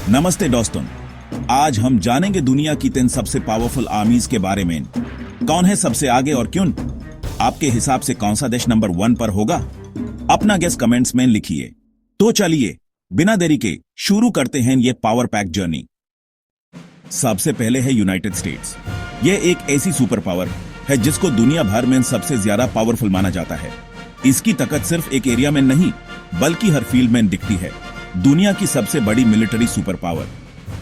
नमस्ते दोस्तों, आज हम जानेंगे दुनिया की 10 सबसे पावरफुल आर्मीज के बारे में। कौन है सबसे आगे और क्यों? आपके हिसाब से कौन सा देश नंबर 1 पर होगा? अपना गेस कमेंट्स में लिखिए। तो चलिए बिना देरी के शुरू करते हैं ये पावर पैक जर्नी। सबसे पहले है यूनाइटेड स्टेट्स। ये एक ऐसी सुपर पावर है जिसको दुनिया भर में सबसे ज्यादा पावरफुल माना जाता है। इसकी ताकत सिर्फ एक एरिया में नहीं बल्कि हर फील्ड में दिखती है। दुनिया की सबसे बड़ी मिलिट्री सुपर पावर,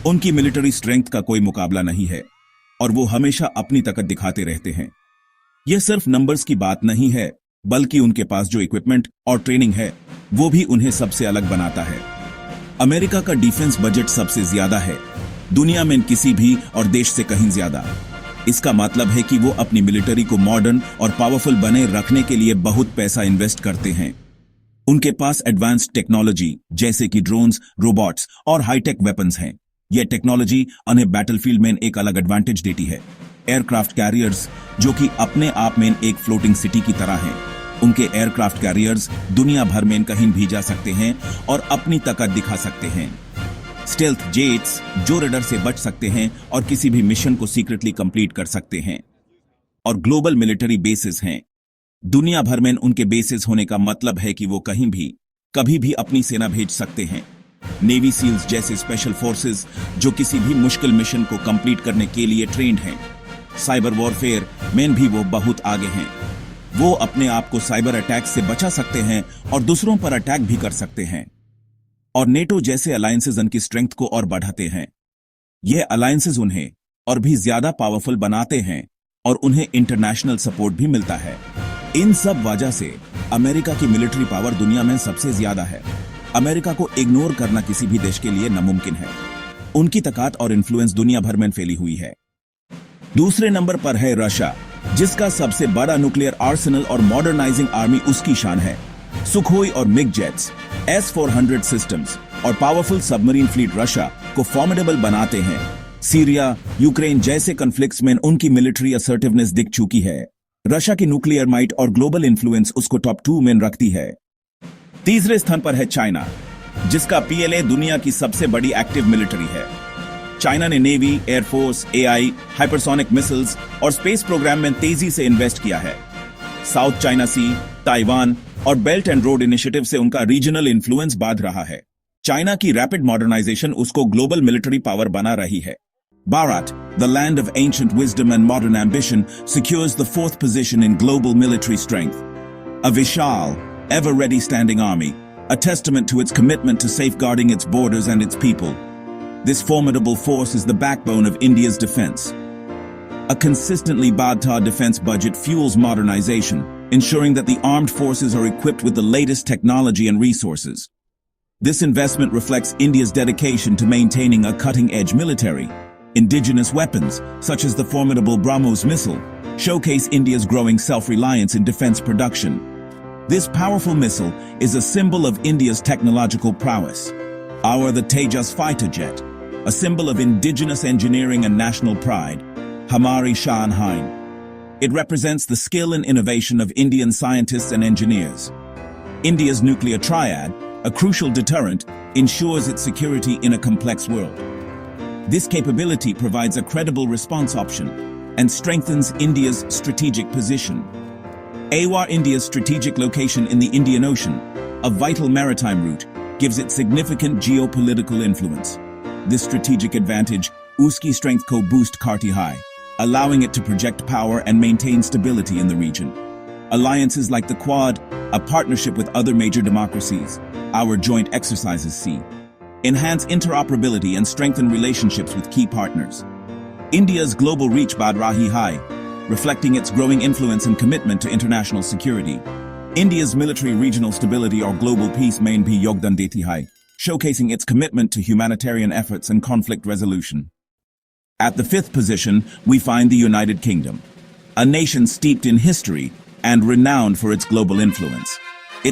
उनकी मिलिट्री स्ट्रेंथ का कोई मुकाबला नहीं है और वो हमेशा अपनी ताकत दिखाते रहते हैं। यह सिर्फ नंबर्स की बात नहीं है बल्कि उनके पास जो इक्विपमेंट और ट्रेनिंग है वो भी उन्हें सबसे अलग बनाता है। अमेरिका का डिफेंस बजट सबसे ज्यादा है, दुनिया में किसी भी और देश से कहीं ज्यादा। इसका मतलब है कि वो अपनी मिलिट्री को मॉडर्न और पावरफुल बने रखने के लिए बहुत पैसा इन्वेस्ट करते हैं। उनके पास एडवांस्ड टेक्नोलॉजी जैसे कि ड्रोन्स, रोबोट्स और हाईटेक वेपन्स हैं। यह टेक्नोलॉजी उन्हें बैटलफील्ड में एक अलग एडवांटेज देती है। एयरक्राफ्ट कैरियर्स जो कि अपने आप में एक फ्लोटिंग सिटी की तरह हैं। उनके एयरक्राफ्ट कैरियर्स दुनिया भर में कहीं भी जा सकते हैं और अपनी ताकत दिखा सकते हैं। स्टेल्थ जेट्स जो रडार से बच सकते हैं और किसी भी मिशन को सीक्रेटली कंप्लीट कर सकते हैं। और ग्लोबल मिलिट्री बेसिस हैं। दुनिया भर में उनके बेसिस होने का मतलब है कि वो कहीं भी कभी भी अपनी सेना भेज सकते हैं। नेवी सील्स जैसे स्पेशल फोर्सेस जो किसी भी मुश्किल मिशन को कंप्लीट करने के लिए ट्रेंड हैं। साइबर वॉरफेयर में भी वो बहुत आगे हैं। वो अपने आप को साइबर अटैक से बचा सकते हैं और दूसरों पर अटैक भी कर सकते हैं। और नेटो जैसे अलायंसेज उनकी स्ट्रेंथ को और बढ़ाते हैं। यह अलायंसेज उन्हें और भी ज्यादा पावरफुल बनाते हैं और उन्हें इंटरनेशनल सपोर्ट भी मिलता है। इन सब वजह से अमेरिका की मिलिट्री पावर दुनिया में सबसे ज्यादा है। अमेरिका को इग्नोर करना किसी भी देश के लिए नामुमकिन है। उनकी ताकत और इन्फ्लुएंस दुनिया भर में फैली हुई है। दूसरे नंबर पर है रशिया, जिसका सबसे बड़ा न्यूक्लियर आर्सेनल और मॉडर्नाइजिंग आर्मी उसकी शान है। सुखोई और मिग जेट्स, S-400 सिस्टम्स और पावरफुल सबमरीन फ्लीट रशिया को फॉर्मिडेबल बनाते हैं। सीरिया, यूक्रेन जैसे कॉन्फ्लिक्ट्स में उनकी मिलिट्री असर्टिवनेस दिख चुकी है। रशिया की न्यूक्लियर माइट और ग्लोबल इन्फ्लुएंस उसको टॉप 2 में रखती है। तीसरे स्थान पर है चाइना, जिसका PLA दुनिया की सबसे बड़ी एक्टिव मिलिट्री है। चाइना ने navy, air force, AI, hypersonic missiles और स्पेस प्रोग्राम में तेजी से इन्वेस्ट किया है। साउथ चाइना सी, ताइवान और बेल्ट एंड रोड इनिशिएटिव से उनका रीजनल इन्फ्लुएंस बढ़ रहा है। चाइना की रैपिड मॉडर्नाइजेशन उसको ग्लोबल मिलिट्री पावर बना रही है। Bharat, the land of ancient wisdom and modern ambition, secures the 4th position in global military strength. A Vishal, ever-ready standing army, a testament to its commitment to safeguarding its borders and its people. This formidable force is the backbone of India's defense. A consistently badtar defense budget fuels modernization, ensuring that the armed forces are equipped with the latest technology and resources. This investment reflects India's dedication to maintaining a cutting-edge military. Indigenous weapons, such as the formidable BrahMos missile, showcase India's growing self-reliance in defense production. This powerful missile is a symbol of India's technological prowess. The Tejas fighter jet, a symbol of indigenous engineering and national pride. Hamari Shan. It represents the skill and innovation of Indian scientists and engineers. India's nuclear triad, a crucial deterrent, ensures its security in a complex world. This capability provides a credible response option and strengthens India's strategic position. India's strategic location in the Indian Ocean, a vital maritime route, gives it significant geopolitical influence. This strategic advantage uski strength ko boost karti high, allowing it to project power and maintain stability in the region. Alliances like the Quad, a partnership with other major democracies, our joint exercises enhance interoperability and strengthen relationships with key partners. India's global reach bad rahi high, reflecting its growing influence and commitment to international security. India's military regional stability or global peace main bhi yogdan deti hai, showcasing its commitment to humanitarian efforts and conflict resolution. At the 5th position, we find the United Kingdom, a nation steeped in history and renowned for its global influence.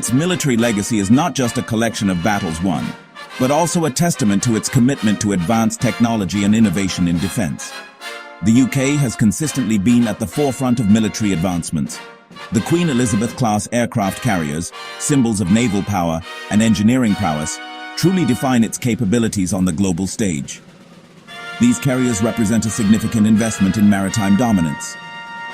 Its military legacy is not just a collection of battles won, but also a testament to its commitment to advanced technology and innovation in defense. The UK has consistently been at the forefront of military advancements. The Queen Elizabeth-class aircraft carriers, symbols of naval power and engineering prowess, truly define its capabilities on the global stage. These carriers represent a significant investment in maritime dominance.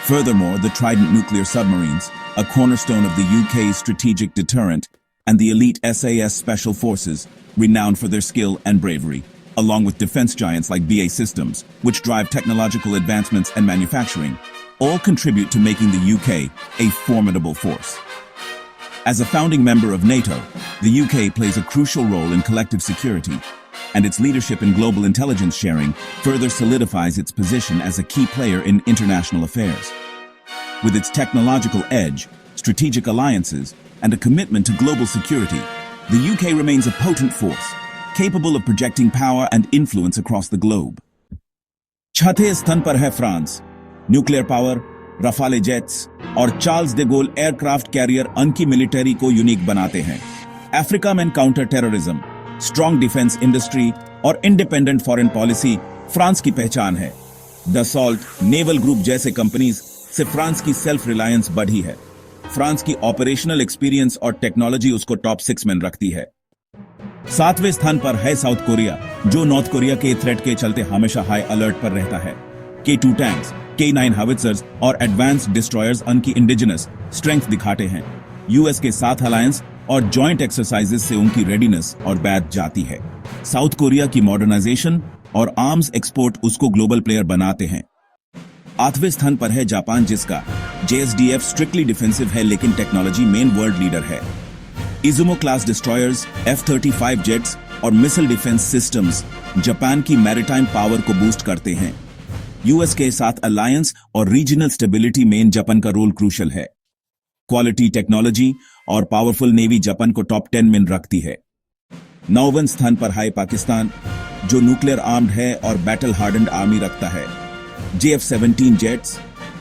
Furthermore, the Trident nuclear submarines, a cornerstone of the UK's strategic deterrent, and the elite SAS Special Forces, renowned for their skill and bravery, along with defense giants like BAE Systems, which drive technological advancements and manufacturing, all contribute to making the UK a formidable force. As a founding member of NATO, the UK plays a crucial role in collective security, and its leadership in global intelligence sharing further solidifies its position as a key player in international affairs. With its technological edge, strategic alliances, and a commitment to global security, the UK remains a potent force, capable of projecting power and influence across the globe. छठे स्थान पर है France. Nuclear power, रफाले jets और Charles de Gaulle aircraft carrier उनकी military को unique बनाते हैं। Africa में counter terrorism, strong defence industry और इंडिपेंडेंट फॉरेन पॉलिसी फ्रांस की पहचान है। दसॉल्ट, नेवल ग्रुप जैसे कंपनीज से फ्रांस की सेल्फ रिलायंस बढ़ी है। फ्रांस की ऑपरेशनल एक्सपीरियंस और टेक्नोलॉजी उसको टॉप 6 में रखती है। सातवें स्थान पर है साउथ कोरिया, जो नॉर्थ कोरिया के थ्रेट के चलते हमेशा हाई अलर्ट पर रहता है। K2 टैंक्स, K9 हावित्जर्स और एडवांस्ड डिस्ट्रॉयर्स उनकी इंडिजिनस स्ट्रेंथ दिखाते हैं। यूएस के साथ अलायंस और जॉइंट एक्सरसाइजेस से उनकी रेडीनेस और बैठ जाती है। साउथ कोरिया की मॉडर्नाइजेशन और आर्म्स एक्सपोर्ट उसको ग्लोबल प्लेयर बनाते हैं। आठवें स्थान पर है जापान, जिसका JSDF स्ट्रिक्टली डिफेंसिव है लेकिन टेक्नोलॉजी मेन वर्ल्ड लीडर है। Izumo class destroyers, F-35 jets और मिसाइल डिफेंस सिस्टम्स जापान की मैरिटाइम पावर को बूस्ट करते हैं। यूएस के साथ अलायंस और रीजनल स्टेबिलिटी में जापान का रोल क्रूशल है। क्वालिटी, टेक्नोलॉजी और पावरफुल नेवी जापान को टॉप 10 में रखती है। 9वें स्थान पर है पाकिस्तान, जो न्यूक्लियर आर्म्ड है और बैटल हार्डन्ड आर्मी रखता है। JF-17 jets,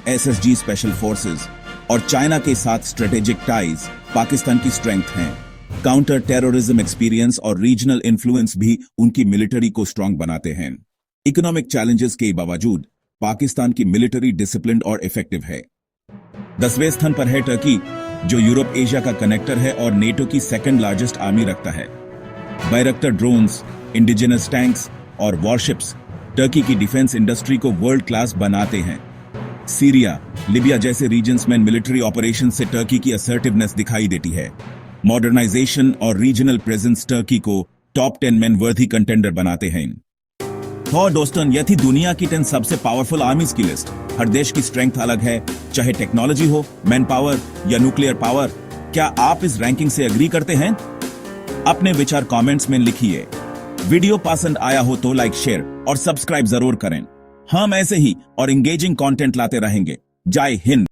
SSG special forces और चाइना के साथ स्ट्रेटेजिक टाइज पाकिस्तान की स्ट्रेंथ हैं। काउंटर टेररिज्म एक्सपीरियंस और रीजनल इन्फ्लुएंस भी उनकी मिलिट्री को स्ट्रांग बनाते हैं। इकोनॉमिक चैलेंजेस के बावजूद पाकिस्तान की मिलिट्री डिसिप्लिन और इफेक्टिव है। 10वें स्थान पर है टर्की, जो यूरोप एशिया का कनेक्टर है और नेटो की सेकंड लार्जेस्ट आर्मी रखता है। बैरक्टर ड्रोन्स, इंडिजिनस टैंक्स और वॉरशिप्स टर्की की डिफेंस इंडस्ट्री को वर्ल्ड क्लास बनाते हैं। सीरिया, लिबिया जैसे रीजन्स में मिलिट्री ऑपरेशन से टर्की की असर्टिवनेस दिखाई देती है। मॉडर्नाइजेशन और रीजनल प्रेजेंस टर्की को टॉप 10 में वर्दी कंटेंडर बनाते हैं। तो दोस्तों, यह थी दुनिया की 10 सबसे पावरफुल आर्मीज की लिस्ट। हर देश की स्ट्रेंथ अलग है, चाहे टेक्नोलॉजी हो, मैन पावर या न्यूक्लियर पावर। क्या आप इस रैंकिंग से एग्री करते हैं? अपने विचार कमेंट्स में लिखिए। वीडियो पसंद आया हो तो लाइक, शेयर और सब्सक्राइब जरूर करें। हम ऐसे ही और एंगेजिंग कंटेंट लाते रहेंगे। जय हिंद।